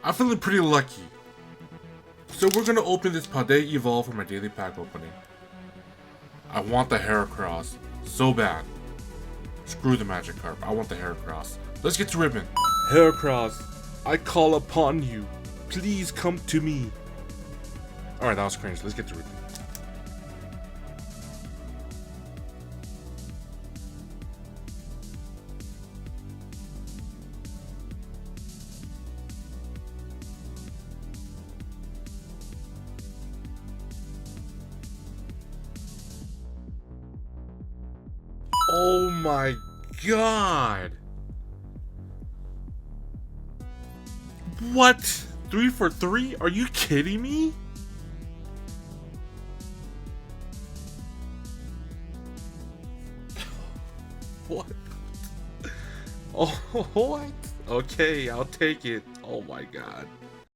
I'm feeling pretty lucky. So we're gonna open this Pade Evolve for my daily pack opening. I want the Heracross so bad. Screw the Magikarp. I want the Heracross. Let's get to ribbon. Heracross, I call upon you. Please come to me. Alright, that was cringe. Let's get to ribbon. Oh my god! What? 3 for 3? Are you kidding me? What? Oh, what? Okay, I'll take it. Oh my god.